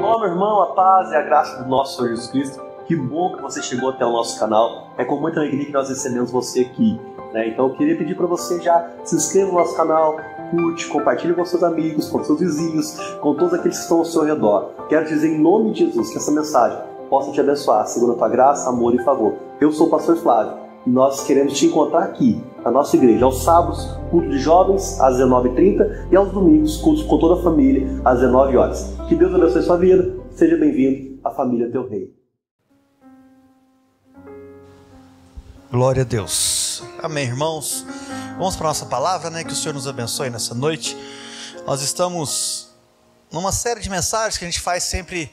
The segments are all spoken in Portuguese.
Olá, meu irmão, a paz e a graça do nosso Senhor Jesus Cristo. Que bom que você chegou até o nosso canal. É com muita alegria que nós recebemos você aqui, né? Então eu queria pedir para você já se inscreva no nosso canal, curte, compartilhe com seus amigos, com seus vizinhos, com todos aqueles que estão ao seu redor. Quero dizer em nome de Jesus que essa mensagem possa te abençoar, segundo a tua graça, amor e favor. Eu sou o pastor Flávio e nós queremos te encontrar aqui, na nossa igreja, aos sábados, culto de jovens, às 19h30 e aos domingos, cultos com toda a família, às 19 horas. Que Deus abençoe sua vida, seja bem-vindo à família Teu Rei. Glória a Deus. Amém, irmãos. Vamos para a nossa palavra, né? Que o Senhor nos abençoe nessa noite. Nós estamos numa série de mensagens que a gente faz sempre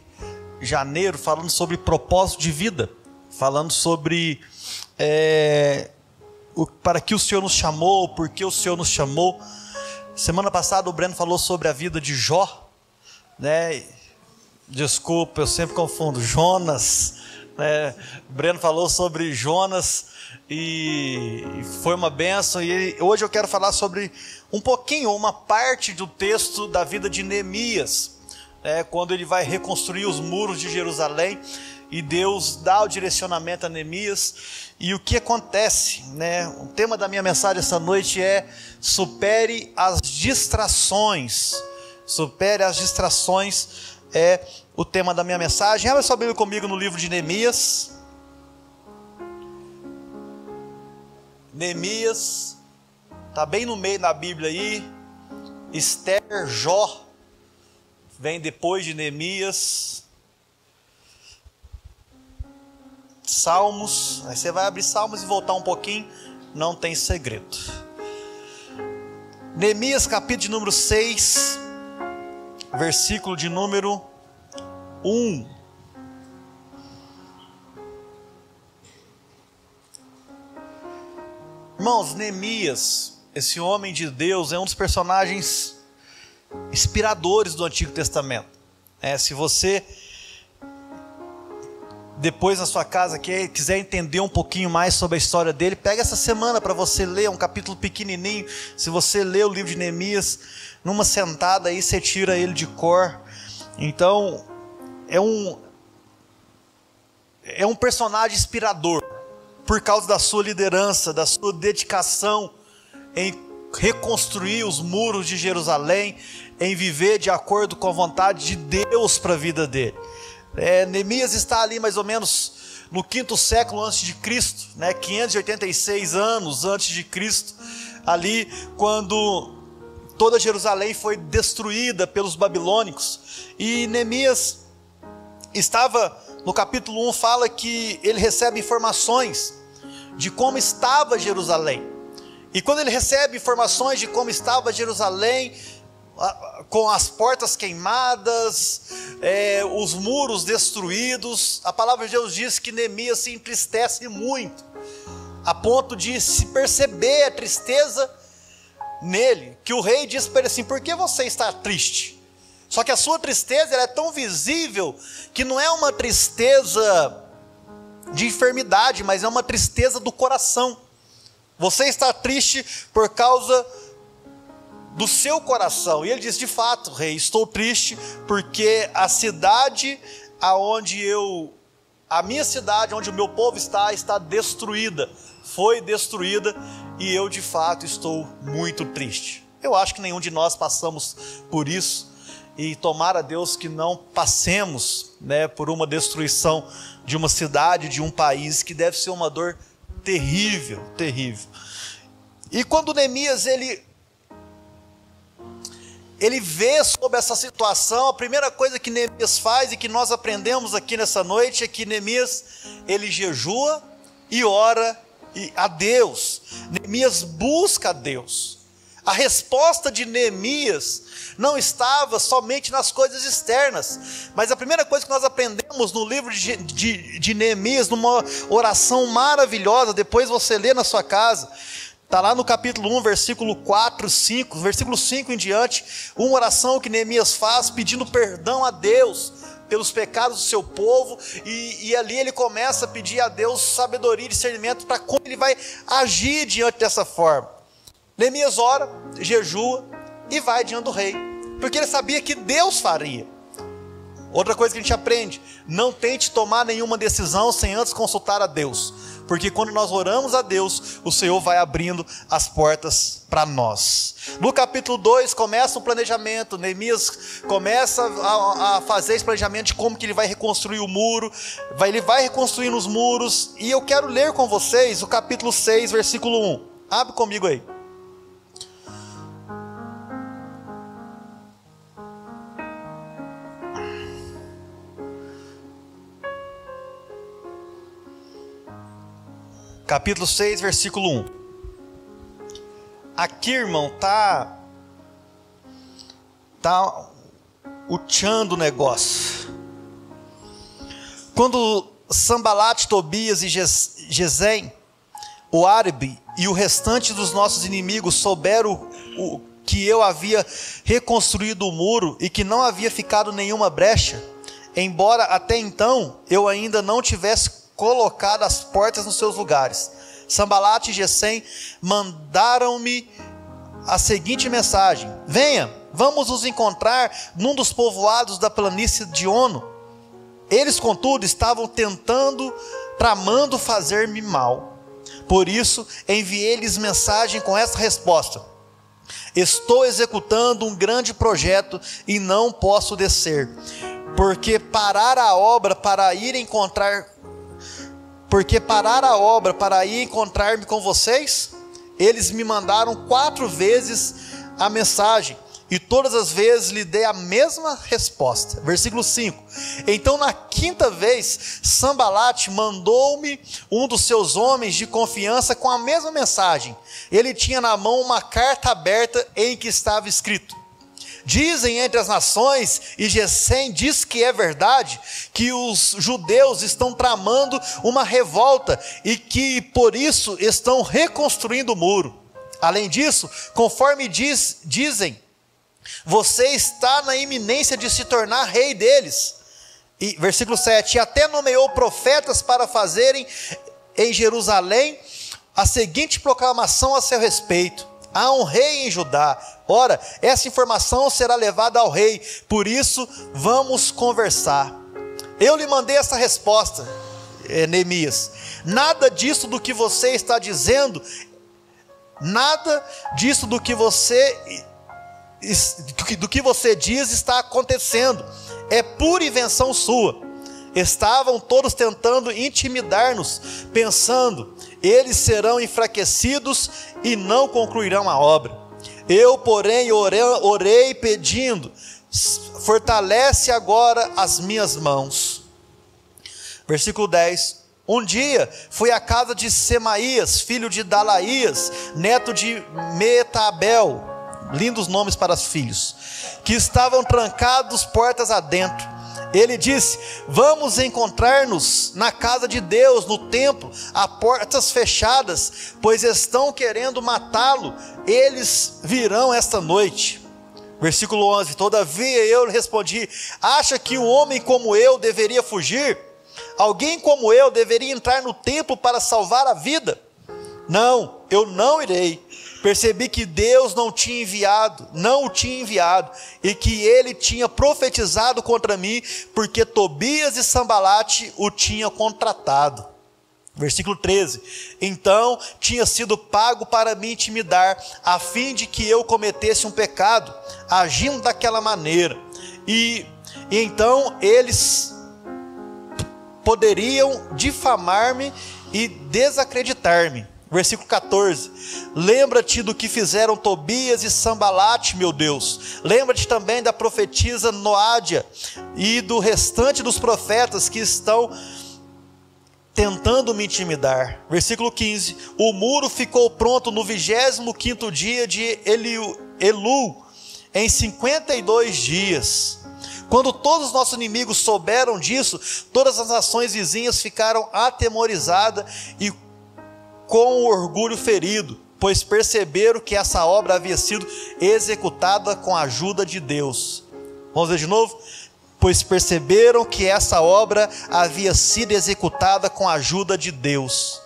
em janeiro, falando sobre propósito de vida, falando sobre para que o Senhor nos chamou, por que o Senhor nos chamou. Semana passada o Breno falou sobre a vida de Jó, né? Desculpa, eu sempre confundo Jonas, né? O Breno falou sobre Jonas e foi uma bênção. E hoje eu quero falar sobre um pouquinho, uma parte do texto da vida de Neemias, quando ele vai reconstruir os muros de Jerusalém e Deus dá o direcionamento a Neemias. E o que acontece, né? O tema da minha mensagem essa noite é: supere as distrações. Supere as distrações é o tema da minha mensagem. Abra sua Bíblia comigo no livro de Neemias. Neemias está bem no meio da Bíblia aí. Esther, Jó vem depois de Neemias. Salmos, aí você vai abrir Salmos e voltar um pouquinho, não tem segredo. Neemias capítulo de número 6, versículo de número 1. Irmãos, Neemias, esse homem de Deus, é um dos personagens inspiradores do Antigo Testamento. Se você depois na sua casa quiser entender um pouquinho mais sobre a história dele, pega essa semana para você ler, um capítulo pequenininho. Se você ler o livro de Neemias numa sentada aí, você tira ele de cor. Então é um personagem inspirador por causa da sua liderança, da sua dedicação em reconstruir os muros de Jerusalém, em viver de acordo com a vontade de Deus para a vida dele. Neemias está ali mais ou menos no 5º século antes de Cristo, 586 anos antes de Cristo, ali quando toda Jerusalém foi destruída pelos babilônicos. E Neemias estava, no capítulo 1 fala que ele recebe informações de como estava Jerusalém. E quando ele recebe informações de como estava Jerusalém, com as portas queimadas, os muros destruídos, a palavra de Deus diz que Neemias se entristece muito, a ponto de se perceber a tristeza nele, que o rei diz para ele assim: por que você está triste? Só que a sua tristeza ela é tão visível, que não é uma tristeza de enfermidade, mas é uma tristeza do coração. Você está triste por causa do seu coração. E ele diz: de fato, rei, estou triste porque a minha cidade, onde o meu povo está destruída, foi destruída, e eu de fato estou muito triste. Eu acho que nenhum de nós passamos por isso, e tomara a Deus que não passemos, por uma destruição de uma cidade, de um país, que deve ser uma dor terrível, terrível. E quando Neemias ele vê sobre essa situação, a primeira coisa que Neemias faz e que nós aprendemos aqui nessa noite é que Neemias, ele jejua e ora a Deus. Neemias busca a Deus. A resposta de Neemias não estava somente nas coisas externas, mas a primeira coisa que nós aprendemos no livro de Neemias, numa oração maravilhosa, depois você lê na sua casa, está lá no capítulo 1, versículo 4, 5, versículo 5 em diante, uma oração que Neemias faz pedindo perdão a Deus pelos pecados do seu povo, e ali ele começa a pedir a Deus sabedoria e discernimento para como ele vai agir diante dessa forma. Neemias ora, jejua, e vai diante do rei, porque ele sabia que Deus faria. Outra coisa que a gente aprende: não tente tomar nenhuma decisão sem antes consultar a Deus, porque quando nós oramos a Deus, o Senhor vai abrindo as portas para nós. No capítulo 2 começa o planejamento. Neemias começa a fazer esse planejamento de como que ele vai reconstruir o muro. Ele vai reconstruindo os muros, e eu quero ler com vocês o capítulo 6, versículo 1. Abre comigo aí. Capítulo 6, versículo 1. Aqui, irmão, tá uchando o negócio. Quando Sambalate, Tobias e Gesem, o árabe e o restante dos nossos inimigos souberam que eu havia reconstruído o muro e que não havia ficado nenhuma brecha, embora até então eu ainda não tivesse colocado as portas nos seus lugares, Sambalate e Gesem mandaram-me a seguinte mensagem: venha, vamos nos encontrar num dos povoados da planície de Ono. Eles, contudo, estavam tramando fazer-me mal. Por isso, enviei-lhes mensagem com essa resposta: estou executando um grande projeto e não posso descer, porque parar a obra para ir encontrar-me com vocês? Eles me mandaram 4 vezes a mensagem, e todas as vezes lhe dei a mesma resposta. Versículo 5. Então na 5ª vez, Sambalate mandou-me um dos seus homens de confiança com a mesma mensagem. Ele tinha na mão uma carta aberta em que estava escrito: dizem entre as nações, e Gesem diz que é verdade, que os judeus estão tramando uma revolta e que por isso estão reconstruindo o muro. Além disso, conforme dizem, você está na iminência de se tornar rei deles. E versículo 7, até nomeou profetas para fazerem em Jerusalém a seguinte proclamação a seu respeito: há um rei em Judá. Ora, essa informação será levada ao rei, por isso vamos conversar. Eu lhe mandei essa resposta, Neemias: nada disso do que você está dizendo, nada disso do que você diz está acontecendo, é pura invenção sua. Estavam todos tentando intimidar-nos, pensando: eles serão enfraquecidos e não concluirão a obra. Eu, porém, orei pedindo: fortalece agora as minhas mãos. Versículo 10. Um dia fui à casa de Semaías, filho de Dalaías, neto de Metabel, lindos nomes para os filhos, que estavam trancados portas adentro. Ele disse: vamos encontrar-nos na casa de Deus, no templo, a portas fechadas, pois estão querendo matá-lo. Eles virão esta noite. Versículo 11. Todavia eu lhe respondi: acha que um homem como eu deveria fugir? Alguém como eu deveria entrar no templo para salvar a vida? Não, eu não irei. Percebi que Deus não o tinha enviado, e que ele tinha profetizado contra mim, porque Tobias e Sambalate o tinham contratado. Versículo 13. Então tinha sido pago para me intimidar, a fim de que eu cometesse um pecado, agindo daquela maneira. E então eles poderiam difamar-me e desacreditar-me. Versículo 14. Lembra-te do que fizeram Tobias e Sambalate, meu Deus. Lembra-te também da profetisa Noádia e do restante dos profetas que estão tentando me intimidar. Versículo 15. O muro ficou pronto no 25º dia de Elul, em 52 dias. Quando todos os nossos inimigos souberam disso, todas as nações vizinhas ficaram atemorizadas e com o orgulho ferido, pois perceberam que essa obra havia sido executada com a ajuda de Deus. Vamos ver de novo? Pois perceberam que essa obra havia sido executada com a ajuda de Deus.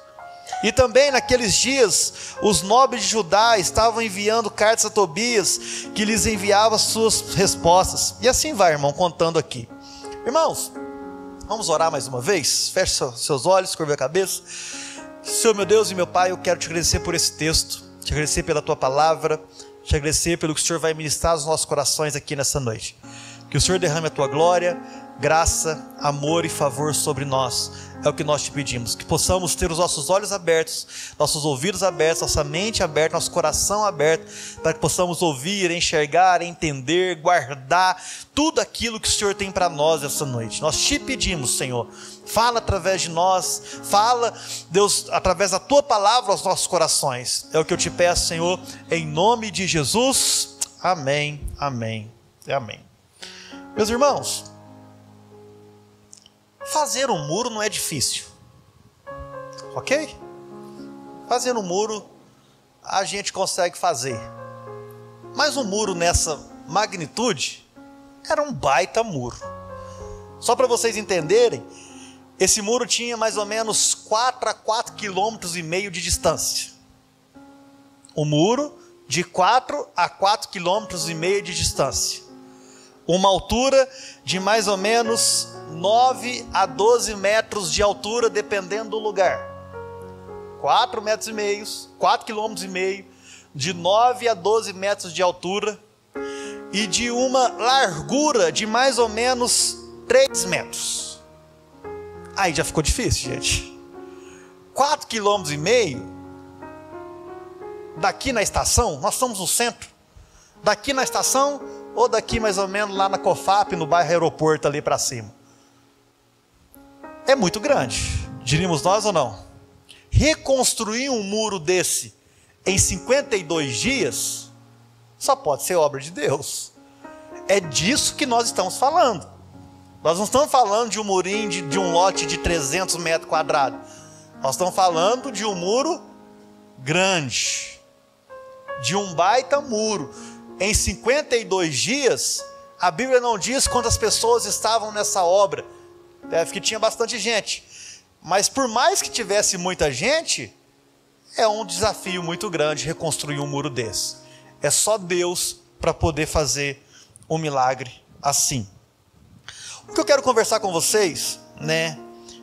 E também naqueles dias, os nobres de Judá estavam enviando cartas a Tobias, que lhes enviava suas respostas. E assim vai, irmão, contando aqui. Irmãos, vamos orar mais uma vez? Feche seus olhos, curva a cabeça. Senhor, meu Deus e meu Pai, eu quero te agradecer por esse texto, te agradecer pela tua palavra, te agradecer pelo que o Senhor vai ministrar aos nossos corações aqui nessa noite. Que o Senhor derrame a tua glória, graça, amor e favor sobre nós. É o que nós te pedimos, que possamos ter os nossos olhos abertos, nossos ouvidos abertos, nossa mente aberta, nosso coração aberto, para que possamos ouvir, enxergar, entender, guardar tudo aquilo que o Senhor tem para nós essa noite. Nós te pedimos, Senhor, fala através de nós, fala, Deus, através da tua palavra aos nossos corações. É o que eu te peço, Senhor, em nome de Jesus. Amém, amém e amém. Meus irmãos, fazer um muro não é difícil, ok? Fazer um muro a gente consegue fazer, mas um muro nessa magnitude era um baita muro. Só para vocês entenderem, esse muro tinha mais ou menos 4 a 4,5 km de distância. Um muro de 4 a 4,5 km de distância. Uma altura de mais ou menos 9 a 12 metros de altura, dependendo do lugar. 4,5 metros, 4,5 km, de 9 a 12 metros de altura e de uma largura de mais ou menos 3 metros. Aí já ficou difícil, gente. 4,5 km, daqui na estação, nós estamos no centro, daqui na estação ou daqui mais ou menos lá na COFAP, no bairro Aeroporto ali para cima. É muito grande, diríamos nós ou não? Reconstruir um muro desse em 52 dias só pode ser obra de Deus. É disso que nós estamos falando. Nós não estamos falando de um murinho de um lote de 300 metros quadrados. Nós estamos falando de um muro grande, de um baita muro. Em 52 dias, a Bíblia não diz quantas pessoas estavam nessa obra. Deve que tinha bastante gente. Mas por mais que tivesse muita gente, é um desafio muito grande reconstruir um muro desse. É só Deus para poder fazer um milagre assim. O que eu quero conversar com vocês,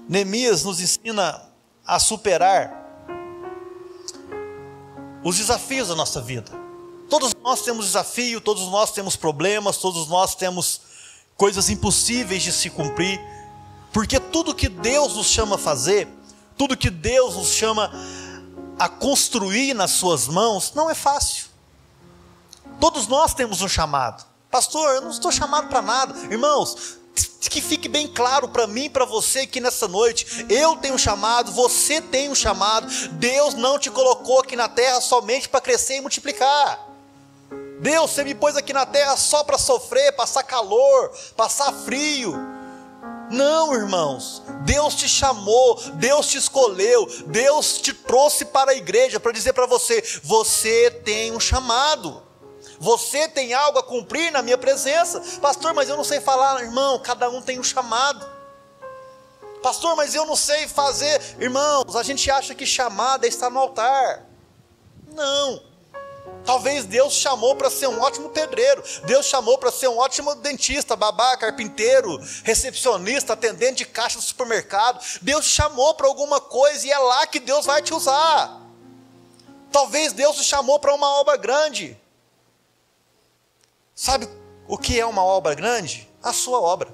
Neemias nos ensina a superar os desafios da nossa vida. Todos nós temos desafio, todos nós temos problemas, todos nós temos coisas impossíveis de se cumprir, porque tudo que Deus nos chama a fazer, tudo que Deus nos chama a construir nas suas mãos, não é fácil. Todos nós temos um chamado. Pastor, eu não estou chamado para nada. Irmãos, que fique bem claro para mim e para você aqui nessa noite, eu tenho um chamado, você tem um chamado. Deus não te colocou aqui na terra somente para crescer e multiplicar. Deus, você me pôs aqui na terra só para sofrer, passar calor, passar frio. Não, irmãos, Deus te chamou, Deus te escolheu, Deus te trouxe para a igreja para dizer para você, você tem um chamado, você tem algo a cumprir na minha presença. Pastor, mas eu não sei falar. Irmão, cada um tem um chamado. Pastor, mas eu não sei fazer. Irmãos, a gente acha que chamado é estar no altar. Não. Talvez Deus chamou para ser um ótimo pedreiro, Deus chamou para ser um ótimo dentista, babá, carpinteiro, recepcionista, atendente de caixa do supermercado. Deus te chamou para alguma coisa e é lá que Deus vai te usar. Talvez Deus te chamou para uma obra grande. Sabe o que é uma obra grande? A sua obra.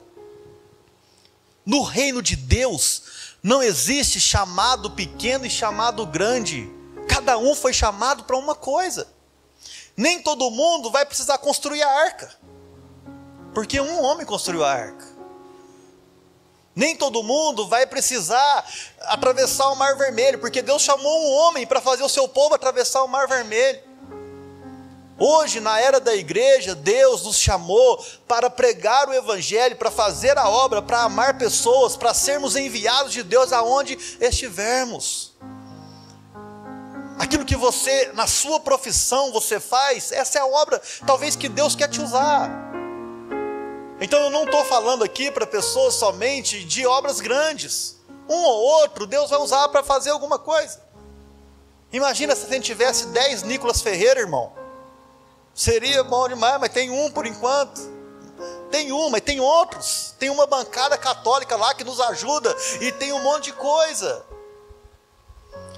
No reino de Deus não existe chamado pequeno e chamado grande. Cada um foi chamado para uma coisa. Nem todo mundo vai precisar construir a arca, porque um homem construiu a arca. Nem todo mundo vai precisar atravessar o Mar Vermelho, porque Deus chamou um homem para fazer o seu povo atravessar o Mar Vermelho. Hoje, na era da igreja, Deus nos chamou para pregar o evangelho, para fazer a obra, para amar pessoas, para sermos enviados de Deus aonde estivermos. Aquilo que você, na sua profissão, você faz, essa é a obra, talvez que Deus quer te usar. Então eu não estou falando aqui para pessoas somente de obras grandes. Um ou outro Deus vai usar para fazer alguma coisa. Imagina se a gente tivesse 10 Nicolas Ferreira, irmão. Seria bom demais, mas tem um por enquanto. Tem um, mas tem outros. Tem uma bancada católica lá que nos ajuda. E tem um monte de coisa.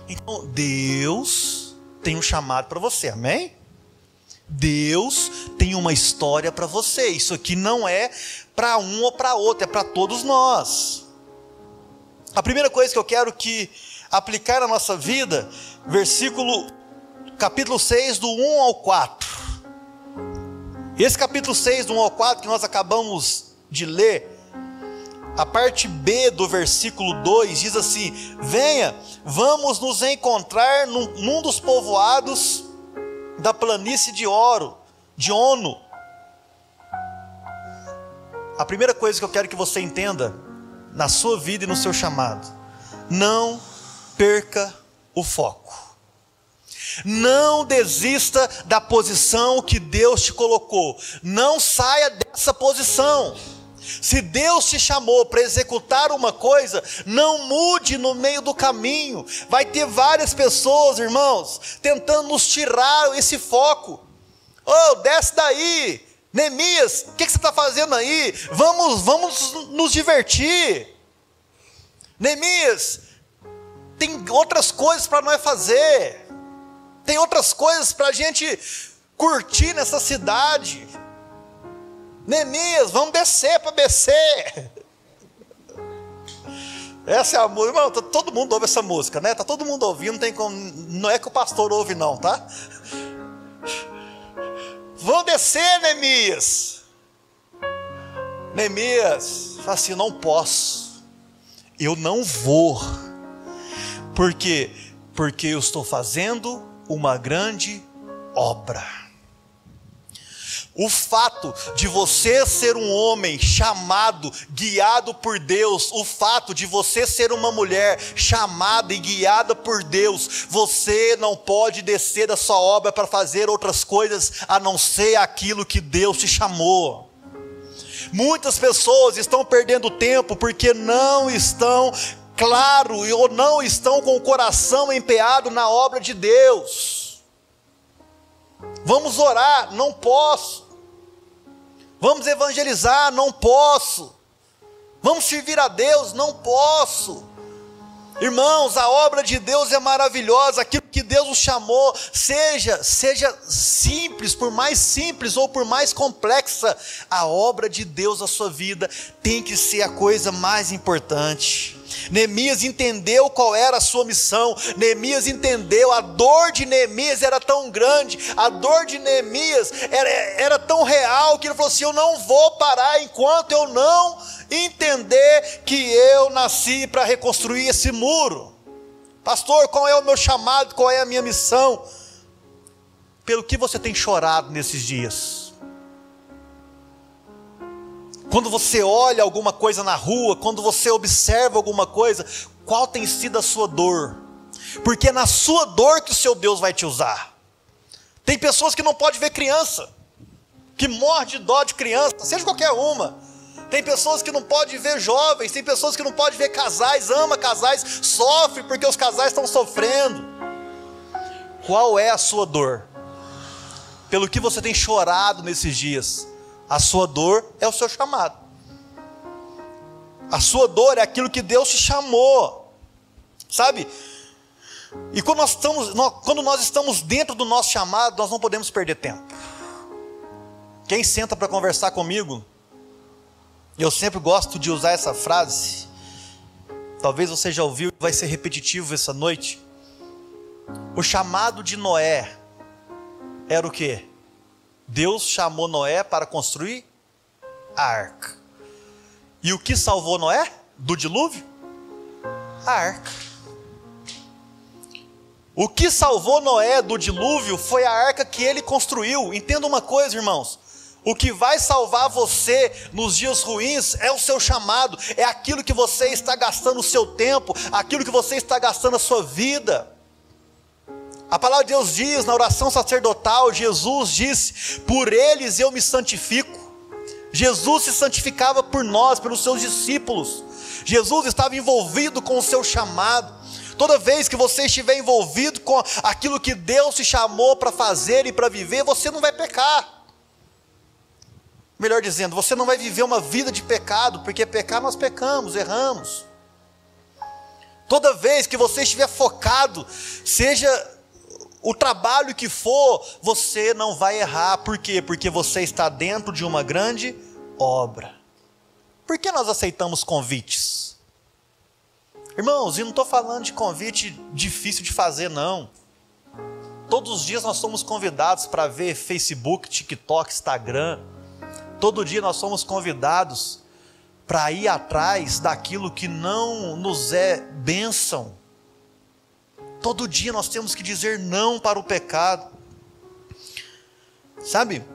Então, Deus tem um chamado para você, amém? Deus tem uma história para você. Isso aqui não é para um ou para outro, é para todos nós. A primeira coisa que eu quero aplicar na nossa vida, capítulo 6, do 1 ao 4. Esse capítulo 6, do 1 ao 4, que nós acabamos de ler, a parte B do versículo 2 diz assim: venha, vamos nos encontrar num dos povoados da planície de Ono. A primeira coisa que eu quero que você entenda na sua vida e no seu chamado: não perca o foco. Não desista da posição que Deus te colocou. Não saia dessa posição. Se Deus te chamou para executar uma coisa, não mude no meio do caminho. Vai ter várias pessoas, irmãos, tentando nos tirar esse foco. Oh, desce daí, Neemias, o que você está fazendo aí? Vamos nos divertir. Neemias, tem outras coisas para nós fazer. Tem outras coisas para a gente curtir nessa cidade. Neemias, vamos descer para BC. Essa é a música, irmão, todo mundo ouve essa música, né? Tá todo mundo ouvindo, não tem como, não é que o pastor ouve não, tá? Vamos descer, Neemias. Neemias fala assim: não posso, eu não vou. Por quê? Porque eu estou fazendo uma grande obra. O fato de você ser um homem chamado, guiado por Deus, o fato de você ser uma mulher chamada e guiada por Deus, você não pode descer da sua obra para fazer outras coisas a não ser aquilo que Deus te chamou. Muitas pessoas estão perdendo tempo porque não estão claro ou não estão com o coração empenhado na obra de Deus. Vamos orar, não posso. Vamos evangelizar, não posso. Vamos servir a Deus, não posso. Irmãos, a obra de Deus é maravilhosa. Aquilo que Deus nos chamou, seja simples, por mais simples ou por mais complexa, a obra de Deus na sua vida tem que ser a coisa mais importante. Neemias entendeu qual era a sua missão. Neemias entendeu, a dor de Neemias era tão grande, a dor de Neemias era tão real, que ele falou assim: eu não vou parar enquanto eu não entender que eu nasci para reconstruir esse muro. Pastor, qual é o meu chamado, qual é a minha missão? Pelo que você tem chorado nesses dias? Quando você olha alguma coisa na rua, quando você observa alguma coisa, qual tem sido a sua dor? Porque é na sua dor que o seu Deus vai te usar. Tem pessoas que não podem ver criança, que morrem de dó de criança, seja qualquer uma. Tem pessoas que não podem ver jovens, tem pessoas que não podem ver casais, ama casais, sofre porque os casais estão sofrendo. Qual é a sua dor? Pelo que você tem chorado nesses dias? A sua dor é o seu chamado. A sua dor é aquilo que Deus te chamou. Sabe? E quando nós estamos dentro do nosso chamado, nós não podemos perder tempo. Quem senta para conversar comigo, eu sempre gosto de usar essa frase. Talvez você já ouviu, vai ser repetitivo essa noite. O chamado de Noé era o quê? Deus chamou Noé para construir a arca. E o que salvou Noé do dilúvio? A arca. O que salvou Noé do dilúvio foi a arca que ele construiu. Entenda uma coisa, irmãos: o que vai salvar você nos dias ruins é o seu chamado, é aquilo que você está gastando o seu tempo, aquilo que você está gastando a sua vida. A palavra de Deus diz, na oração sacerdotal, Jesus disse: por eles eu me santifico. Jesus se santificava por nós, pelos seus discípulos. Jesus estava envolvido com o seu chamado. toda vez que você estiver envolvido com aquilo que Deus te chamou para fazer e para viver, você não vai pecar. Melhor dizendo, você não vai viver uma vida de pecado, porque pecar nós pecamos, erramos. Toda vez que você estiver focado, seja o trabalho que for, você não vai errar. Por quê? Porque você está dentro de uma grande obra. Por que nós aceitamos convites? Irmãos, e não estou falando de convite difícil de fazer, não. Todos os dias nós somos convidados para ver Facebook, TikTok, Instagram. Todo dia nós somos convidados para ir atrás daquilo que não nos é bênção. Todo dia nós temos que dizer não para o pecado. Sabe?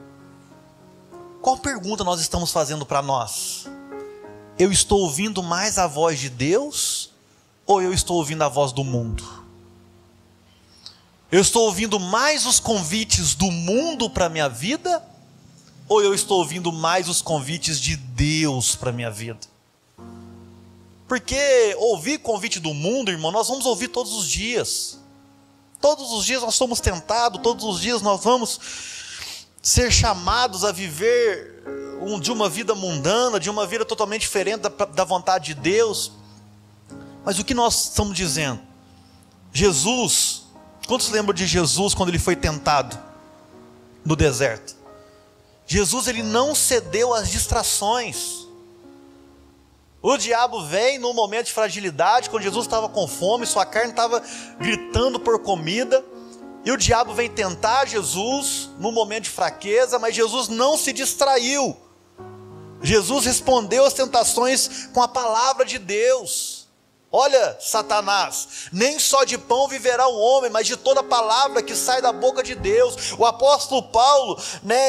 Qual pergunta nós estamos fazendo para nós? Eu estou ouvindo mais a voz de Deus ou eu estou ouvindo a voz do mundo? Eu estou ouvindo mais os convites do mundo para a minha vida ou eu estou ouvindo mais os convites de Deus para a minha vida? Porque ouvir convite do mundo, irmão, nós vamos ouvir todos os dias. Todos os dias nós somos tentados, todos os dias nós vamos ser chamados a viver de uma vida mundana, de uma vida totalmente diferente da vontade de Deus. Mas o que nós estamos dizendo? Jesus, quantos lembram de Jesus quando ele foi tentado no deserto? Jesus, ele não cedeu às distrações. O diabo vem num momento de fragilidade, quando Jesus estava com fome, sua carne estava gritando por comida, e o diabo vem tentar Jesus num momento de fraqueza, mas Jesus não se distraiu. Jesus respondeu às tentações com a palavra de Deus. Olha, Satanás, nem só de pão viverá o homem, mas de toda palavra que sai da boca de Deus. O apóstolo Paulo,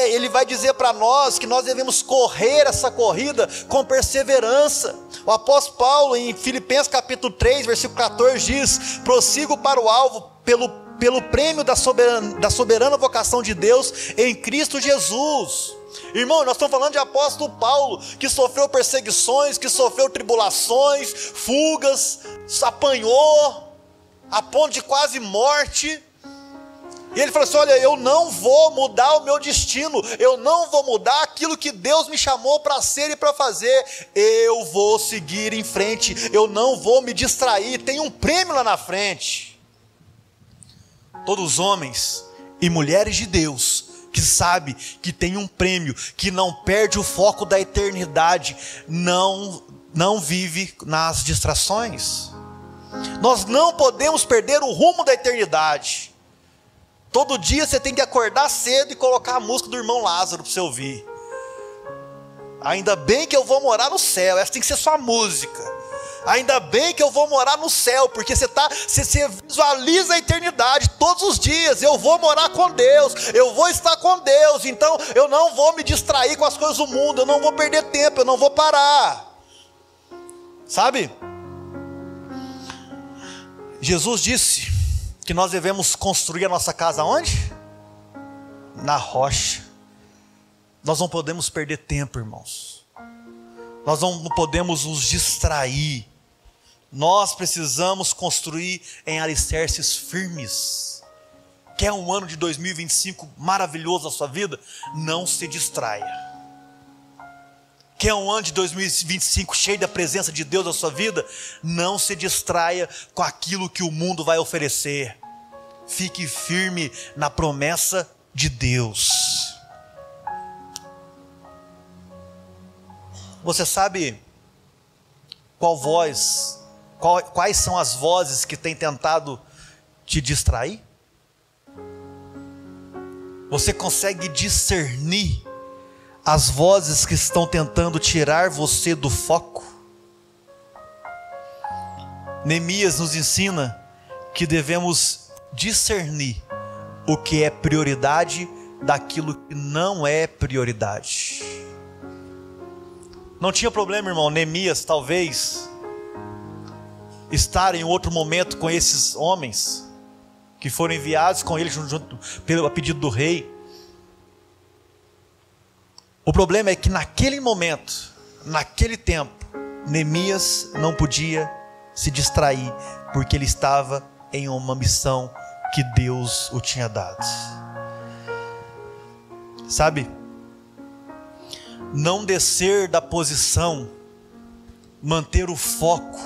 ele vai dizer para nós que nós devemos correr essa corrida com perseverança. O apóstolo Paulo, em Filipenses capítulo 3, versículo 14, diz: prossigo para o alvo pelo prêmio da soberana vocação de Deus em Cristo Jesus. Irmão, nós estamos falando de apóstolo Paulo, que sofreu perseguições, que sofreu tribulações, fugas, apanhou, a ponto de quase morte. E ele falou assim: olha, eu não vou mudar o meu destino, eu não vou mudar aquilo que Deus me chamou para ser e para fazer, eu vou seguir em frente, eu não vou me distrair, tem um prêmio lá na frente. Todos os homens e mulheres de Deus que sabe que tem um prêmio, que não perde o foco da eternidade, não vive nas distrações. Nós não podemos perder o rumo da eternidade. Todo dia você tem que acordar cedo e colocar a música do irmão Lázaro para você ouvir. Ainda bem que eu vou morar no céu, essa tem que ser sua música. Ainda bem que eu vou morar no céu, porque você visualiza a eternidade todos os dias. Eu vou morar com Deus, eu vou estar com Deus, então eu não vou me distrair com as coisas do mundo, eu não vou perder tempo, eu não vou parar. Sabe? Jesus disse que nós devemos construir a nossa casa onde? Na rocha. Nós não podemos perder tempo, irmãos. Nós não podemos nos distrair. Nós precisamos construir em alicerces firmes. Quer um ano de 2025 maravilhoso na sua vida? Não se distraia. Quer um ano de 2025 cheio da presença de Deus na sua vida? Não se distraia com aquilo que o mundo vai oferecer. Fique firme na promessa de Deus. Você sabe quais são as vozes que têm tentado te distrair? Você consegue discernir as vozes que estão tentando tirar você do foco? Neemias nos ensina que devemos discernir o que é prioridade daquilo que não é prioridade. Não tinha problema, irmão, Neemias talvez estar em outro momento com esses homens que foram enviados com ele junto pelo pedido do rei. O problema é que naquele momento, naquele tempo, Neemias não podia se distrair porque ele estava em uma missão que Deus o tinha dado. Sabe? Não descer da posição, manter o foco,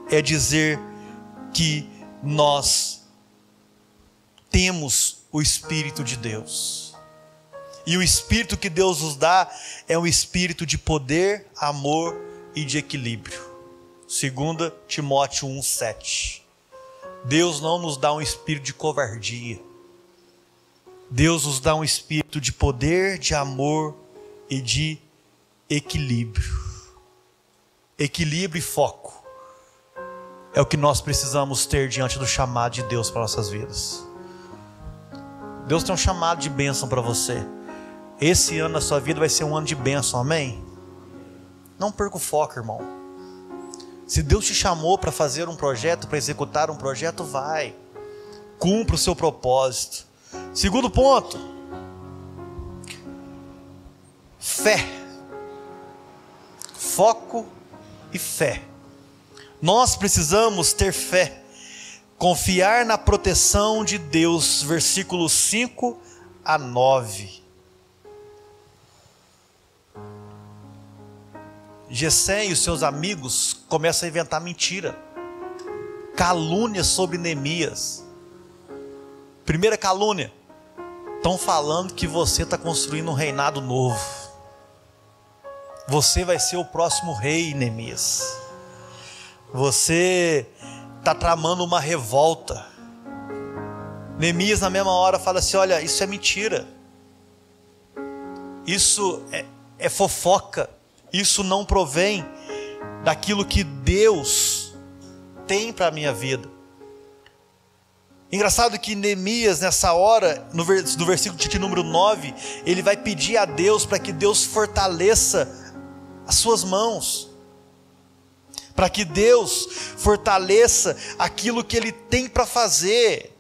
é dizer que nós temos o Espírito de Deus. E o Espírito que Deus nos dá é um Espírito de poder, amor e de equilíbrio. 2 Timóteo 1,7. Deus não nos dá um espírito de covardia. Deus nos dá um espírito de poder, de amor e de equilíbrio. Equilíbrio e foco é o que nós precisamos ter diante do chamado de Deus para nossas vidas. Deus tem um chamado de bênção para você. Esse ano na sua vida vai ser um ano de bênção, amém? Não perca o foco, irmão. Se Deus te chamou para fazer um projeto, para executar um projeto, vai. Cumpra o seu propósito. Segundo ponto, fé. Foco e fé. Nós precisamos ter fé. Confiar na proteção de Deus. Versículos 5 a 9. Gessém e os seus amigos começam a inventar mentira, calúnias sobre Neemias. Primeira calúnia: estão falando que você está construindo um reinado novo. Você vai ser o próximo rei, Neemias. Você está tramando uma revolta. Neemias na mesma hora fala assim: olha, isso é mentira, isso é fofoca, isso não provém daquilo que Deus tem para a minha vida. Engraçado que Neemias nessa hora, no versículo de número 9, ele vai pedir a Deus para que Deus fortaleça as suas mãos, para que Deus fortaleça aquilo que Ele tem para fazer.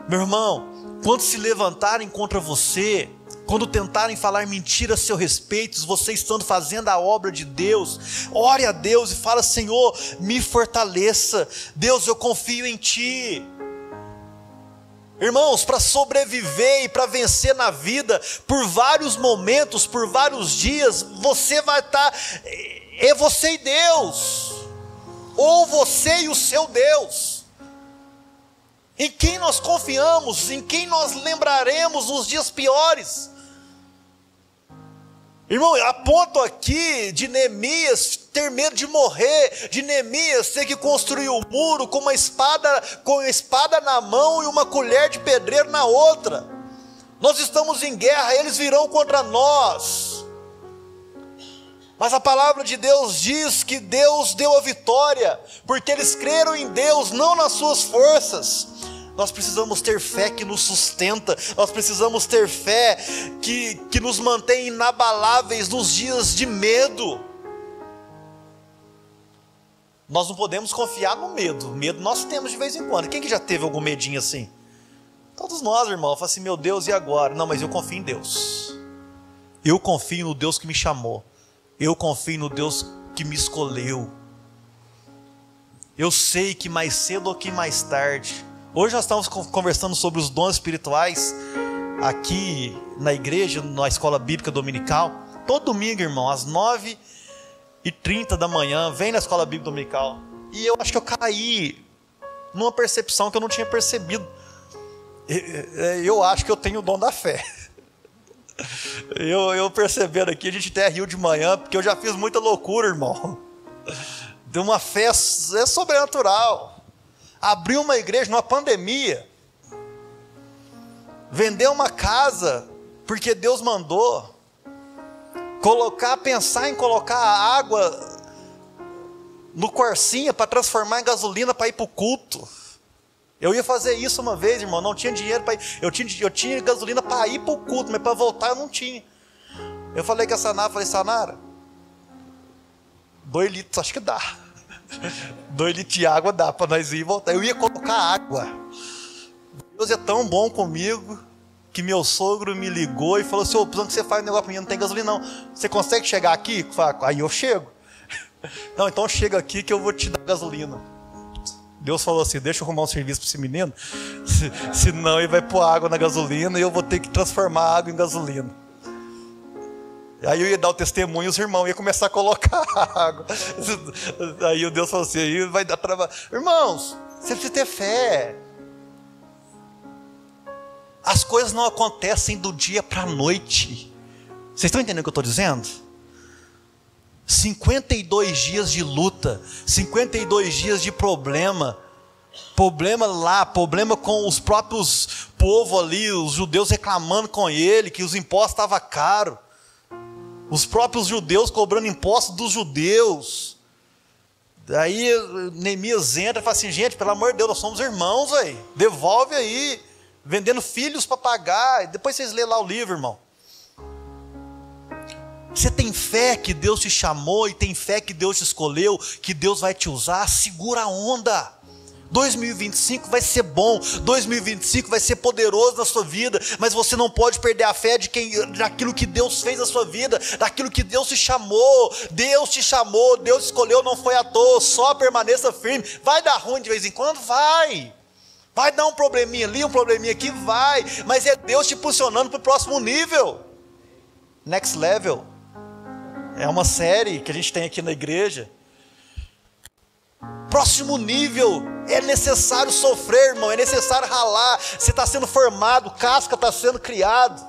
Meu irmão, quando se levantarem contra você, quando tentarem falar mentira a seu respeito, você estando fazendo a obra de Deus, ore a Deus e fala: Senhor, me fortaleça. Deus, eu confio em Ti. Irmãos, para sobreviver e para vencer na vida, por vários momentos, por vários dias, você vai estar, é você e Deus, ou você e o seu Deus. Em quem nós confiamos, em quem nós lembraremos nos dias piores. Irmão, a ponto aqui de Neemias ter medo de morrer, de Neemias ter que construir o muro com a espada na mão e uma colher de pedreiro na outra. Nós estamos em guerra, eles virão contra nós. Mas a palavra de Deus diz que Deus deu a vitória, porque eles creram em Deus, não nas suas forças. Nós precisamos ter fé que nos sustenta. Nós precisamos ter fé que nos mantém inabaláveis nos dias de medo. Nós não podemos confiar no medo. Medo nós temos de vez em quando. Quem que já teve algum medinho assim? Todos nós, irmão. Fala assim: meu Deus, e agora? Não, mas eu confio em Deus. Eu confio no Deus que me chamou. Eu confio no Deus que me escolheu. Eu sei que mais cedo ou que mais tarde. Hoje nós estamos conversando sobre os dons espirituais aqui na igreja, na escola bíblica dominical. Todo domingo, irmão, às 9h30 da manhã, vem na escola bíblica dominical. E eu acho que eu caí numa percepção que eu não tinha percebido. Eu acho que eu tenho o dom da fé. Eu percebendo aqui, a gente até riu de manhã, porque eu já fiz muita loucura, irmão. De uma fé é sobrenatural. Abrir uma igreja numa pandemia, vender uma casa porque Deus mandou, pensar em colocar a água no Corsinha para transformar em gasolina para ir para o culto. Eu ia fazer isso uma vez, irmão, não tinha dinheiro para ir. Eu tinha gasolina para ir para o culto, mas para voltar eu não tinha. Eu falei com a Sanara, Sanara, 2 litros acho que dá. 2 litros de água dá para nós ir e voltar. Eu ia colocar água. Deus é tão bom comigo que meu sogro me ligou e falou assim: ô, precisando que você faz um negócio para mim, não tem gasolina não. Você consegue chegar aqui? Aí eu chego. Não, então chega aqui que eu vou te dar gasolina. Deus falou assim, deixa eu arrumar um serviço para esse menino, senão ele vai pôr água na gasolina e eu vou ter que transformar a água em gasolina. Aí eu ia dar o testemunho e os irmãos iam começar a colocar água. Aí o Deus falou assim, aí vai dar trabalho. Irmãos, você precisa ter fé. As coisas não acontecem do dia para a noite. Vocês estão entendendo o que eu estou dizendo? 52 dias de luta, 52 dias de problema lá, problema com os próprios povos ali, os judeus reclamando com ele, que os impostos estavam caros, os próprios judeus cobrando impostos dos judeus. Daí Neemias entra e fala assim, gente, pelo amor de Deus, nós somos irmãos, véio. Devolve aí, vendendo filhos para pagar, depois vocês lêem lá o livro, irmão. Você tem fé que Deus te chamou e tem fé que Deus te escolheu, que Deus vai te usar? Segura a onda. 2025 vai ser bom, 2025 vai ser poderoso na sua vida, mas você não pode perder a fé daquilo que Deus fez na sua vida, daquilo que Deus te chamou. Deus te chamou, Deus te escolheu, não foi à toa. Só permaneça firme. Vai dar ruim de vez em quando? Vai dar um probleminha ali, um probleminha aqui, vai, mas é Deus te impulsionando para o próximo nível. Next Level é uma série que a gente tem aqui na igreja. Próximo nível, é necessário sofrer, irmão, é necessário ralar. Você está sendo formado, casca está sendo criado.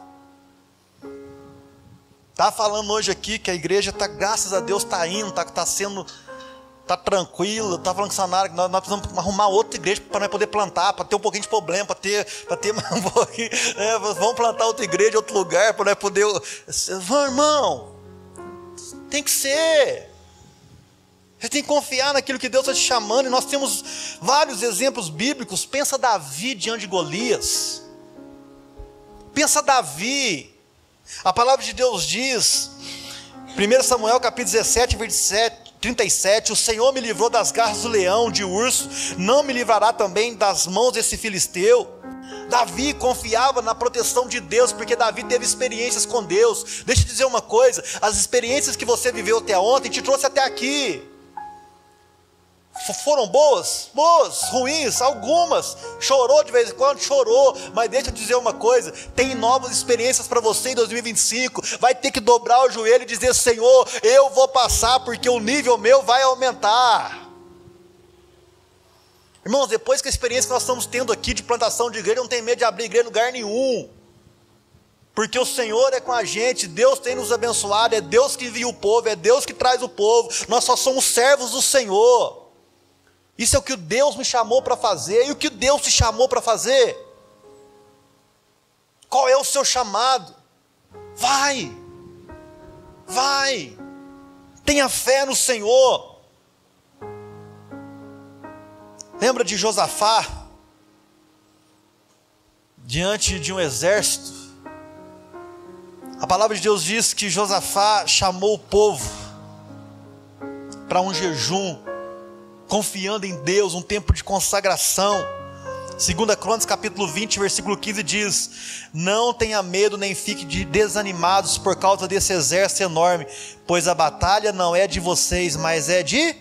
Está falando hoje aqui que a igreja está, graças a Deus, está indo, está tranquila. Está falando com o Sanara que nós precisamos arrumar outra igreja para nós poder plantar, para ter um pouquinho de problema, para ter um pouquinho, vamos plantar outra igreja em outro lugar, para nós poder. Irmão, tem que ser. Você tem que confiar naquilo que Deus está te chamando. E nós temos vários exemplos bíblicos. Pensa Davi diante de Golias. Pensa Davi. A palavra de Deus diz, 1 Samuel capítulo 17, versículo 37, o Senhor me livrou das garras do leão, de urso, não me livrará também das mãos desse filisteu. Davi confiava na proteção de Deus, porque Davi teve experiências com Deus. Deixa eu dizer uma coisa, as experiências que você viveu até ontem, te trouxe até aqui. Foram boas? Boas, ruins, algumas. Chorou de vez em quando? Chorou. Mas deixa eu dizer uma coisa, tem novas experiências para você em 2025. Vai ter que dobrar o joelho e dizer, Senhor, eu vou passar, porque o nível meu vai aumentar. Irmãos, depois que a experiência que nós estamos tendo aqui de plantação de igreja, não tem medo de abrir igreja em lugar nenhum, porque o Senhor é com a gente, Deus tem nos abençoado, é Deus que envia o povo, é Deus que traz o povo, nós só somos servos do Senhor. Isso é o que Deus me chamou para fazer. E o que Deus te chamou para fazer? Qual é o seu chamado? Vai, tenha fé no Senhor. Lembra de Josafá? Diante de um exército, a palavra de Deus diz que Josafá chamou o povo para um jejum, confiando em Deus, um tempo de consagração. 2 Crônicas capítulo 20, versículo 15 diz, não tenha medo nem fique desanimados por causa desse exército enorme, pois a batalha não é de vocês, mas é de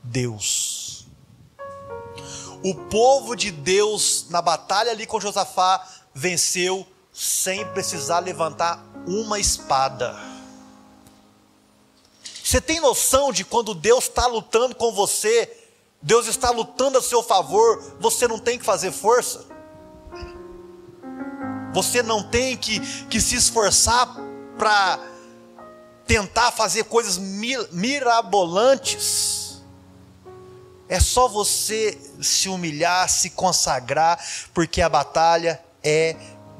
Deus. O povo de Deus na batalha ali com Josafá venceu sem precisar levantar uma espada. Você tem noção de quando Deus está lutando com você, Deus está lutando a seu favor, você não tem que fazer força? Você não tem que se esforçar para tentar fazer coisas mirabolantes. É só você se humilhar, se consagrar, porque a batalha é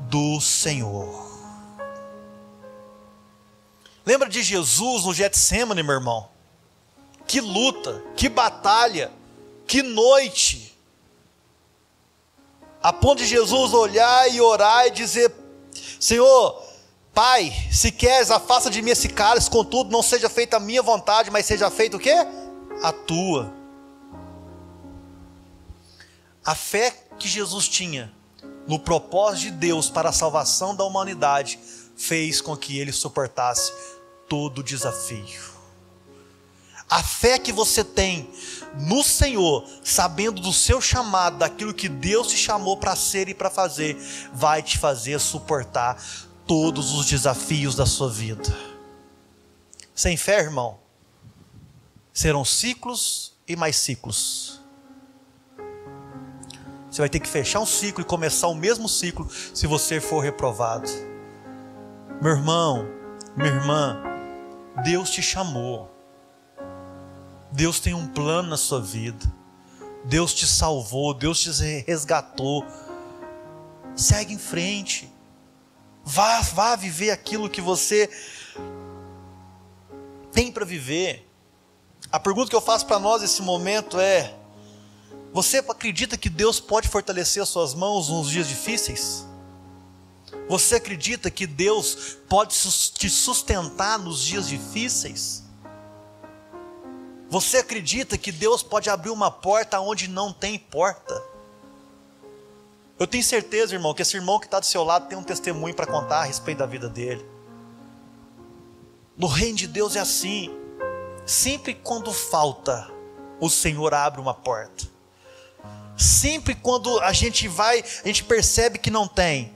do Senhor. Lembra de Jesus no Getsêmani, meu irmão? Que luta, que batalha, que noite. A ponto de Jesus olhar e orar e dizer, Senhor, Pai, se queres, afasta de mim esse cálice, contudo não seja feita a minha vontade, mas seja feita o quê? A tua. A fé que Jesus tinha no propósito de Deus para a salvação da humanidade fez com que ele suportasse todo o desafio. A fé que você tem no Senhor, sabendo do seu chamado, daquilo que Deus te chamou para ser e para fazer, vai te fazer suportar todos os desafios da sua vida. Sem fé, irmão, serão ciclos e mais ciclos. Você vai ter que fechar um ciclo e começar o mesmo ciclo se você for reprovado. Meu irmão, minha irmã, Deus te chamou. Deus tem um plano na sua vida. Deus te salvou, Deus te resgatou. Segue em frente. Vá viver aquilo que você tem para viver. A pergunta que eu faço para nós nesse momento é: você acredita que Deus pode fortalecer as suas mãos nos dias difíceis? Você acredita que Deus pode te sustentar nos dias difíceis? Você acredita que Deus pode abrir uma porta onde não tem porta? Eu tenho certeza, irmão, que esse irmão que está do seu lado tem um testemunho para contar a respeito da vida dele. No reino de Deus é assim. Sempre quando falta, o Senhor abre uma porta. Sempre quando a gente percebe que não tem,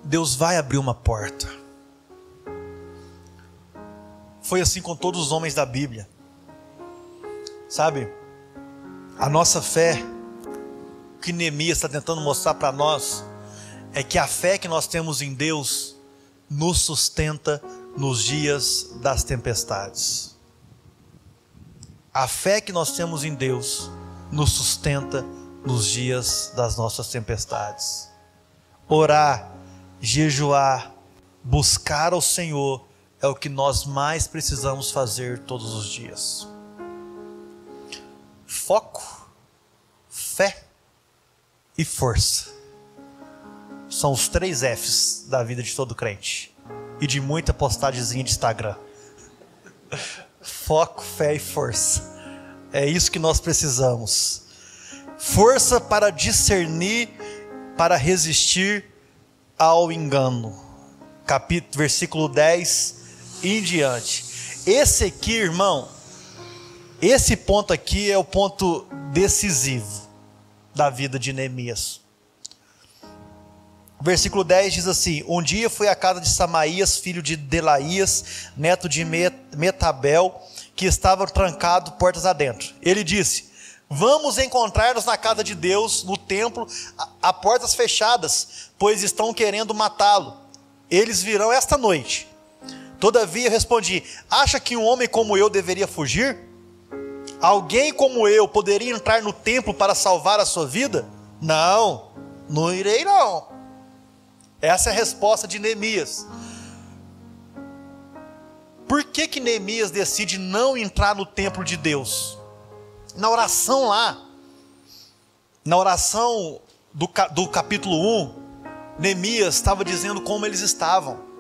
Deus vai abrir uma porta. Foi assim com todos os homens da Bíblia. Sabe, a nossa fé, o que Neemias está tentando mostrar para nós, é que a fé que nós temos em Deus nos sustenta nos dias das tempestades. A fé que nós temos em Deus nos sustenta nos dias das nossas tempestades. Orar, jejuar, buscar ao Senhor é o que nós mais precisamos fazer todos os dias. Foco, fé e força são os 3 Fs da vida de todo crente e de muita postagemzinha de Instagram. Foco, fé e força. É isso que nós precisamos. Força para discernir, para resistir ao engano. Versículo 10 em diante. Esse aqui, irmão, esse ponto aqui é o ponto decisivo da vida de Neemias. Versículo 10 diz assim: um dia fui à casa de Samaías, filho de Delaías, neto de Metabel, que estava trancado portas adentro. Ele disse: vamos encontrar-nos na casa de Deus, no templo, a portas fechadas, pois estão querendo matá-lo. Eles virão esta noite. Todavia eu respondi: acha que um homem como eu deveria fugir? Alguém como eu poderia entrar no templo para salvar a sua vida? Não, não irei não. Essa é a resposta de Neemias. Por que Neemias decide não entrar no templo de Deus? Na oração lá, na oração do capítulo 1, Neemias estava dizendo como eles estavam.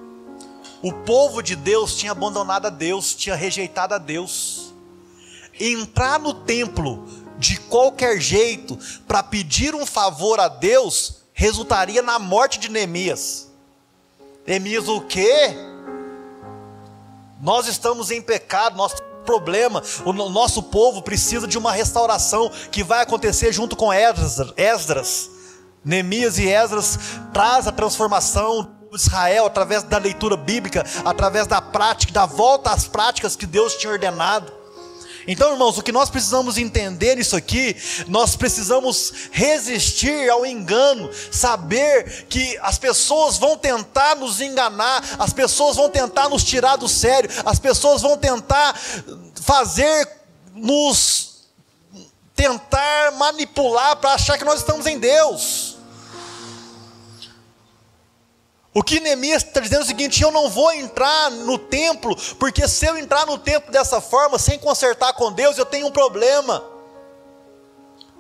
O povo de Deus tinha abandonado a Deus, tinha rejeitado a Deus. Entrar no templo de qualquer jeito para pedir um favor a Deus resultaria na morte de Neemias. Neemias, o quê? Nós estamos em pecado, nós temos problema, o nosso povo precisa de uma restauração que vai acontecer junto com Esdras. Neemias e Esdras traz a transformação de Israel através da leitura bíblica, através da prática, da volta às práticas que Deus tinha ordenado. Então, irmãos, o que nós precisamos entender nisso aqui, nós precisamos resistir ao engano, saber que as pessoas vão tentar nos enganar, as pessoas vão tentar nos tirar do sério, as pessoas vão tentar tentar manipular para achar que nós estamos em Deus. O que Neemias está dizendo é o seguinte: eu não vou entrar no templo, porque se eu entrar no templo dessa forma, sem consertar com Deus, eu tenho um problema.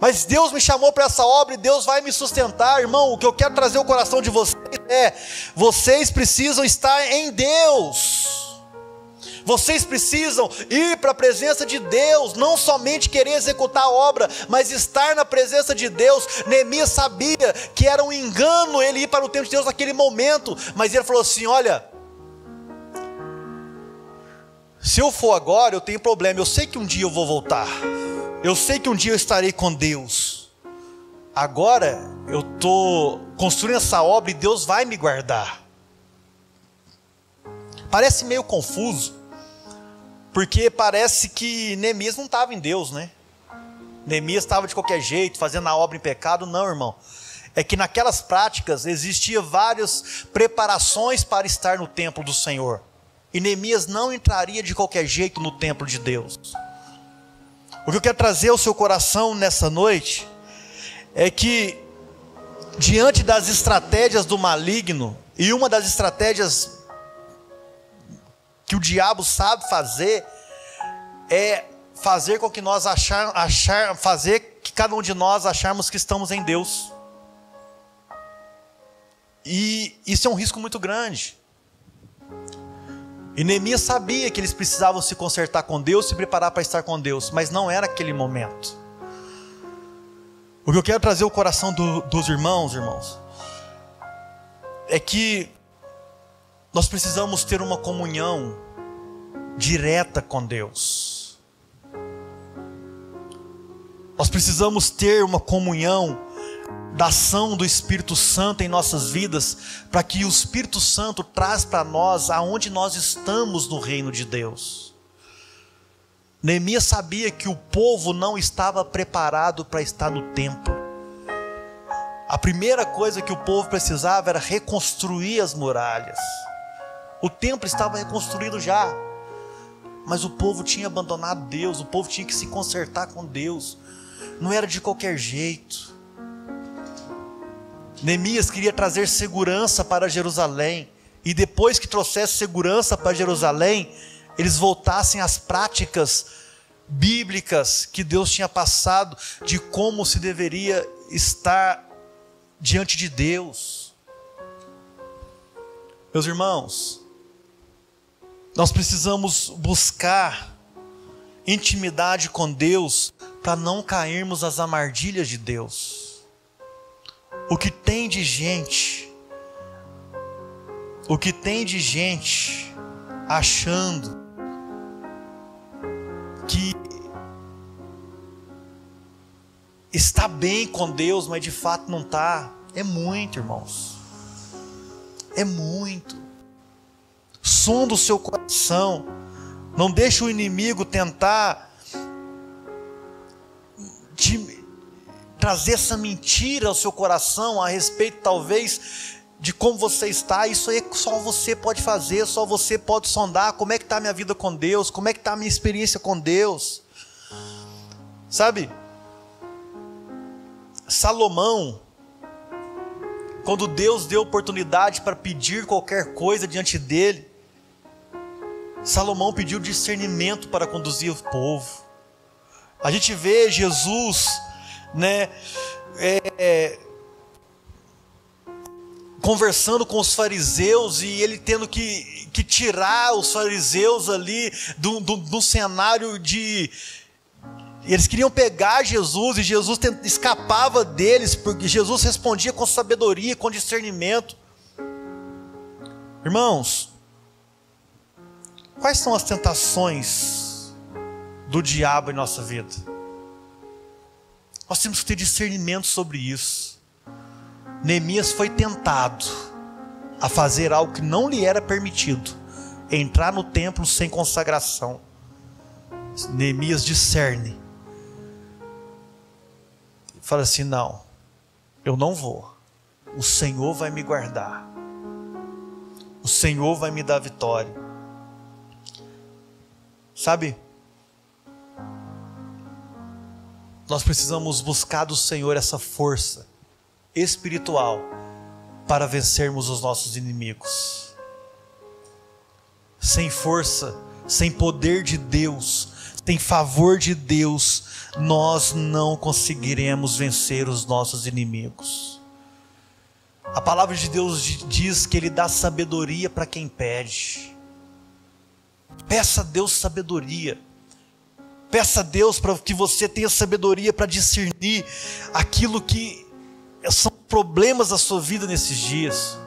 Mas Deus me chamou para essa obra e Deus vai me sustentar. Irmão, o que eu quero trazer ao coração de vocês é: vocês precisam estar em Deus. Vocês precisam ir para a presença de Deus, não somente querer executar a obra, mas estar na presença de Deus. Neemias sabia que era um engano ele ir para o templo de Deus naquele momento, mas ele falou assim: olha, Se eu for agora, eu tenho problema. Eu sei que um dia eu vou voltar. Eu sei que um dia eu estarei com Deus. Agora eu estou construindo essa obra e Deus vai me guardar. Parece meio confuso, porque parece que Neemias não estava em Deus, né? Neemias estava de qualquer jeito, fazendo a obra em pecado. Não, irmão. É que naquelas práticas existiam várias preparações para estar no templo do Senhor. E Neemias não entraria de qualquer jeito no templo de Deus. O que eu quero trazer ao seu coração nessa noite é que, diante das estratégias do maligno, e uma das estratégias que o diabo sabe fazer é fazer com que nós fazer que cada um de nós acharmos que estamos em Deus. E isso é um risco muito grande. E Neemias sabia que eles precisavam se consertar com Deus, se preparar para estar com Deus, mas não era aquele momento. O que eu quero trazer ao coração dos irmãos, é que nós precisamos ter uma comunhão direta com Deus. Nós precisamos ter uma comunhão da ação do Espírito Santo em nossas vidas, para que o Espírito Santo traz para nós aonde nós estamos no reino de Deus. Neemias sabia que o povo não estava preparado para estar no templo. A primeira coisa que o povo precisava era reconstruir as muralhas. O templo estava reconstruído já, mas o povo tinha abandonado Deus, o povo tinha que se consertar com Deus. Não era de qualquer jeito. Neemias queria trazer segurança para Jerusalém, e depois que trouxesse segurança para Jerusalém, eles voltassem às práticas bíblicas que Deus tinha passado, de como se deveria estar diante de Deus. Meus irmãos, nós precisamos buscar intimidade com Deus, para não cairmos nas armadilhas de Deus. O que tem de gente achando que está bem com Deus, mas de fato não está, é muito, irmãos. É muito. Sonda o seu coração. Não deixe o inimigo tentar te trazer essa mentira ao seu coração a respeito talvez de como você está. Isso aí só você pode fazer, só você pode sondar. Como é que está a minha vida com Deus? Como é que está a minha experiência com Deus? Sabe, Salomão, quando Deus deu oportunidade para pedir qualquer coisa diante dele, Salomão pediu discernimento para conduzir o povo. A gente vê Jesus, conversando com os fariseus, e ele tendo que tirar os fariseus ali do cenário de... Eles queriam pegar Jesus, e Jesus escapava deles, porque Jesus respondia com sabedoria, com discernimento. Irmãos, quais são as tentações do diabo em nossa vida? Nós temos que ter discernimento sobre isso. Neemias foi tentado a fazer algo que não lhe era permitido, entrar no templo sem consagração. Neemias discerne, fala assim: não, eu não vou, o Senhor vai me guardar, o Senhor vai me dar vitória. Sabe, nós precisamos buscar do Senhor essa força espiritual para vencermos os nossos inimigos. Sem força, sem poder de Deus, sem favor de Deus, nós não conseguiremos vencer os nossos inimigos. A palavra de Deus diz que Ele dá sabedoria para quem pede. Peça a Deus sabedoria. Peça a Deus para que você tenha sabedoria para discernir aquilo que são problemas da sua vida nesses dias.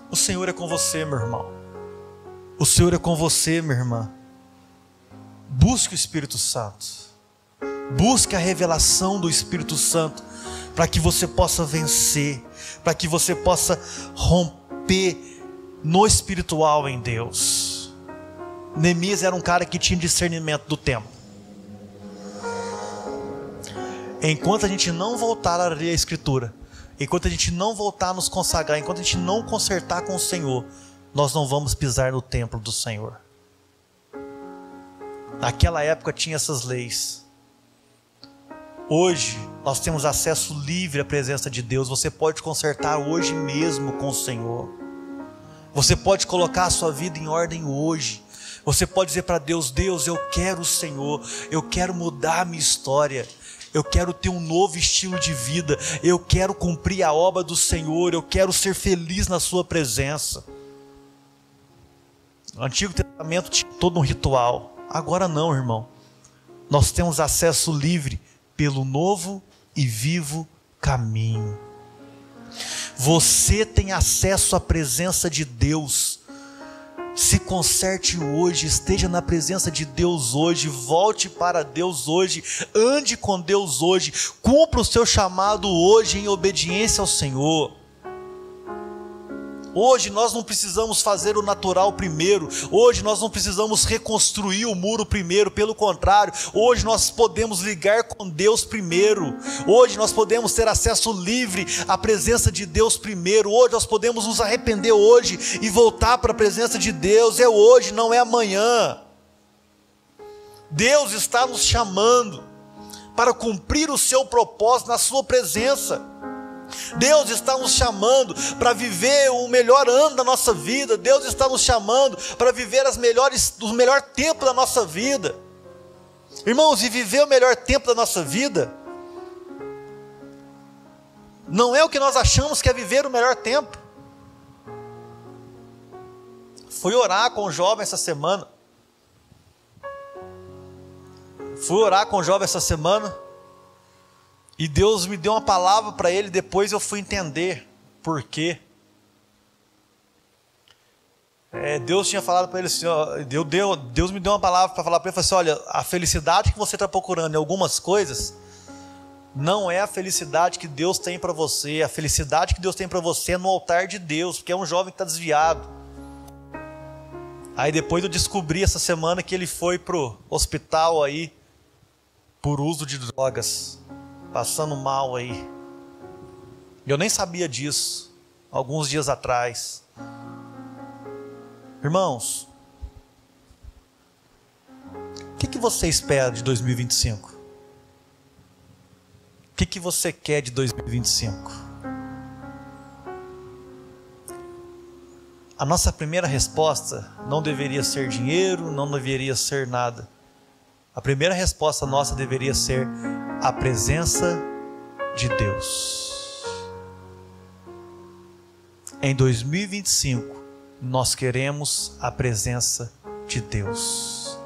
O Senhor é com você, meu irmão. O Senhor é com você, minha irmã. Busque o Espírito Santo. Busque a revelação do Espírito Santo, para que você possa vencer, para que você possa romper no espiritual em Deus. Neemias era um cara que tinha discernimento do tempo. Enquanto a gente não voltar a ler a Escritura, enquanto a gente não voltar a nos consagrar, enquanto a gente não consertar com o Senhor, nós não vamos pisar no templo do Senhor. Naquela época tinha essas leis. Hoje nós temos acesso livre à presença de Deus. Você pode consertar hoje mesmo com o Senhor. Você pode colocar a sua vida em ordem hoje. Você pode dizer para Deus: Deus, eu quero o Senhor, eu quero mudar a minha história, eu quero ter um novo estilo de vida, eu quero cumprir a obra do Senhor, eu quero ser feliz na sua presença. No Antigo Testamento tinha todo um ritual. Agora não, irmão. Nós temos acesso livre pelo novo e vivo caminho. Você tem acesso à presença de Deus. Se conserte hoje, esteja na presença de Deus hoje, volte para Deus hoje, ande com Deus hoje, cumpra o seu chamado hoje em obediência ao Senhor. Hoje nós não precisamos fazer o natural primeiro, hoje nós não precisamos reconstruir o muro primeiro, pelo contrário, hoje nós podemos ligar com Deus primeiro, hoje nós podemos ter acesso livre à presença de Deus primeiro, hoje nós podemos nos arrepender hoje e voltar para a presença de Deus. É hoje, não é amanhã. Deus está nos chamando para cumprir o seu propósito na sua presença. Deus está nos chamando para viver o melhor ano da nossa vida. Deus está nos chamando para viver o melhor tempo da nossa vida. Irmãos, e viver o melhor tempo da nossa vida não é o que nós achamos que é viver o melhor tempo. Fui orar com um jovem essa semana. E Deus me deu uma palavra para ele, depois eu fui entender por quê. Deus tinha falado para ele assim, Deus me deu uma palavra para falar para ele, assim: olha, a felicidade que você está procurando em algumas coisas, não é a felicidade que Deus tem para você. A felicidade que Deus tem para você é no altar de Deus, porque é um jovem que está desviado. Aí depois eu descobri essa semana que ele foi pro hospital aí, por uso de drogas, passando mal aí. Eu nem sabia disso alguns dias atrás. Irmãos, o que você espera de 2025? O que você quer de 2025? A nossa primeira resposta não deveria ser dinheiro, não deveria ser nada. A primeira resposta nossa deveria ser a presença de Deus. Em 2025, nós queremos a presença de Deus.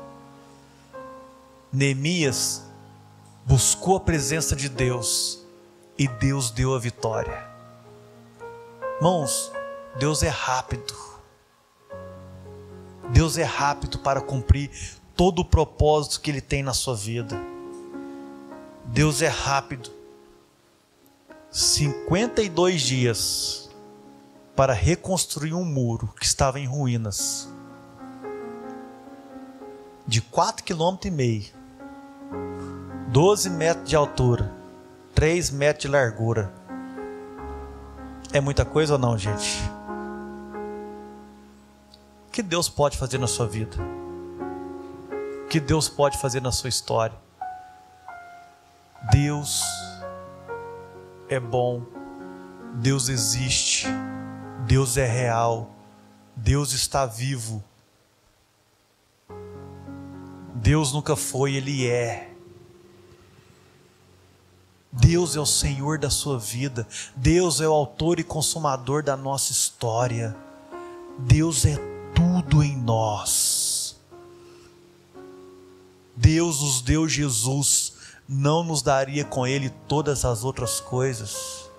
Neemias buscou a presença de Deus e Deus deu a vitória. Irmãos, Deus é rápido. Deus é rápido para cumprir todo o propósito que Ele tem na sua vida. Deus é rápido. 52 dias para reconstruir um muro que estava em ruínas, de 4,5 km, 12 metros de altura, 3 metros de largura. É muita coisa ou não, gente? O que Deus pode fazer na sua vida? O que Deus pode fazer na sua história? Deus é bom, Deus existe, Deus é real, Deus está vivo. Deus nunca foi, Ele é. Deus é o Senhor da sua vida. Deus é o autor e consumador da nossa história. Deus é tudo em nós. Deus nos deu Jesus, não nos daria com Ele todas as outras coisas?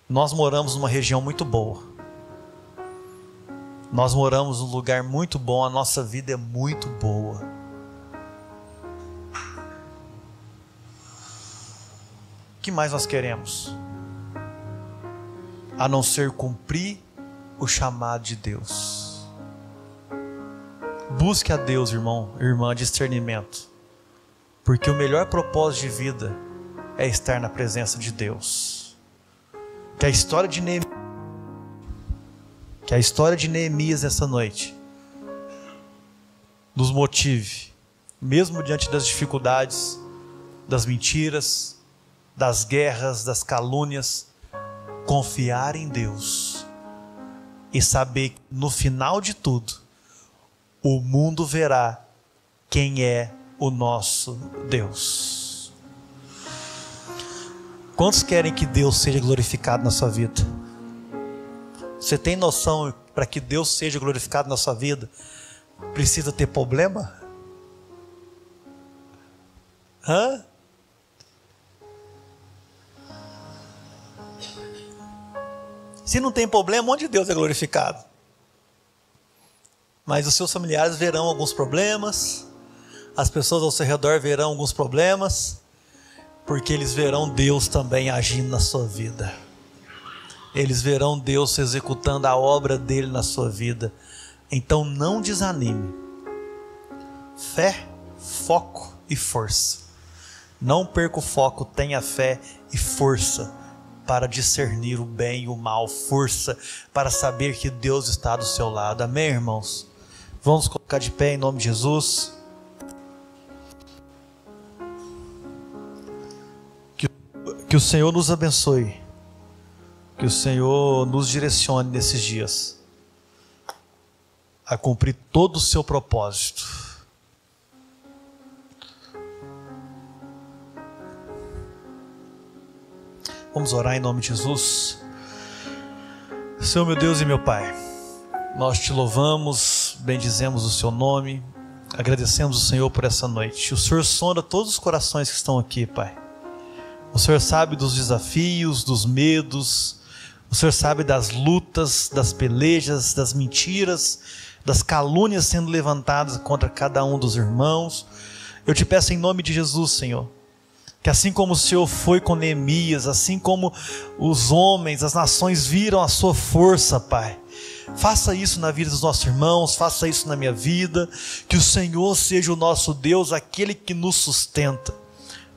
Nós moramos numa região muito boa. Nós moramos num lugar muito bom, a nossa vida é muito boa. O que mais nós queremos? A não ser cumprir o chamado de Deus. Busque a Deus, irmão, irmã, discernimento. Porque o melhor propósito de vida é estar na presença de Deus. Que a história de Neemias essa noite nos motive, mesmo diante das dificuldades, das mentiras, das guerras, das calúnias, confiar em Deus e saber que no final de tudo o mundo verá quem é o nosso Deus. Quantos querem que Deus seja glorificado na sua vida? Você tem noção, para que Deus seja glorificado na sua vida, precisa ter problema? Se não tem problema, onde Deus é glorificado? Mas os seus familiares verão alguns problemas, as pessoas ao seu redor verão alguns problemas, porque eles verão Deus também agindo na sua vida. Eles verão Deus executando a obra dele na sua vida. Então não desanime. Fé, foco e força. Não perca o foco, tenha fé e força para discernir o bem e o mal. Força para saber que Deus está do seu lado. Amém, irmãos? Vamos colocar de pé em nome de Jesus. Que o Senhor nos abençoe. Que o Senhor nos direcione nesses dias a cumprir todo o seu propósito. Vamos orar em nome de Jesus. Senhor, meu Deus e meu Pai, nós te louvamos, bendizemos o seu nome, agradecemos o Senhor por essa noite. O Senhor sonda todos os corações que estão aqui, Pai. O Senhor sabe dos desafios, dos medos. O Senhor sabe das lutas, das pelejas, das mentiras, das calúnias sendo levantadas contra cada um dos irmãos. Eu te peço em nome de Jesus, Senhor, que assim como o Senhor foi com Neemias, assim como os homens, as nações viram a sua força, Pai, faça isso na vida dos nossos irmãos, faça isso na minha vida, que o Senhor seja o nosso Deus, aquele que nos sustenta.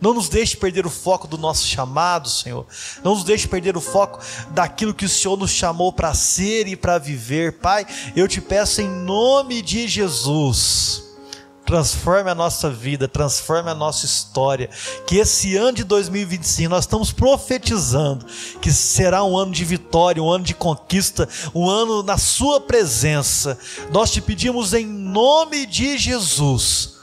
Não nos deixe perder o foco do nosso chamado, Senhor. Não nos deixe perder o foco daquilo que o Senhor nos chamou para ser e para viver. Pai, eu te peço em nome de Jesus, transforme a nossa vida, transforme a nossa história. Que esse ano de 2025, nós estamos profetizando que será um ano de vitória, um ano de conquista, um ano na sua presença. Nós te pedimos em nome de Jesus,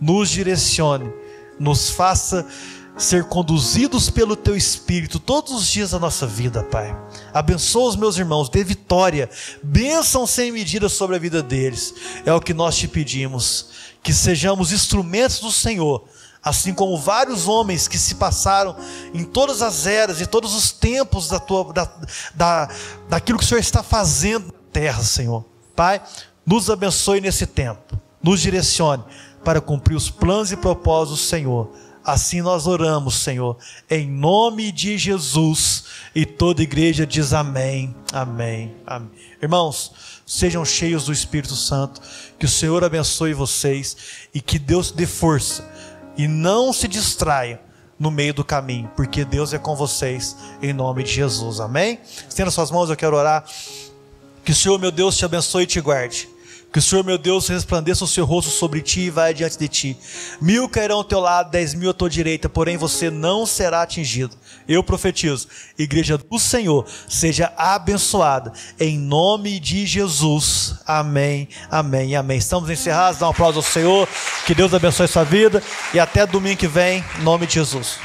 nos direcione, nos faça ser conduzidos pelo Teu Espírito todos os dias da nossa vida, Pai. Abençoa os meus irmãos, dê vitória, bênção sem medida sobre a vida deles. É o que nós te pedimos, que sejamos instrumentos do Senhor, assim como vários homens que se passaram em todas as eras e todos os tempos daquilo que o Senhor está fazendo na terra, Senhor. Pai, nos abençoe nesse tempo, nos direcione para cumprir os planos e propósitos do Senhor. Assim nós oramos, Senhor, em nome de Jesus. E toda a igreja diz amém, amém, amém. Irmãos, sejam cheios do Espírito Santo, que o Senhor abençoe vocês e que Deus dê força e não se distraia no meio do caminho, porque Deus é com vocês, em nome de Jesus, amém? Estenda suas mãos, eu quero orar. Que o Senhor, meu Deus, te abençoe e te guarde. Que o Senhor, meu Deus, resplandeça o seu rosto sobre ti e vai diante de ti. 1000 cairão ao teu lado, 10.000 à tua direita, porém você não será atingido. Eu profetizo, igreja do Senhor, seja abençoada, em nome de Jesus. Amém, amém, amém. Estamos encerrados, dá um aplauso ao Senhor, que Deus abençoe sua vida, e até domingo que vem, em nome de Jesus.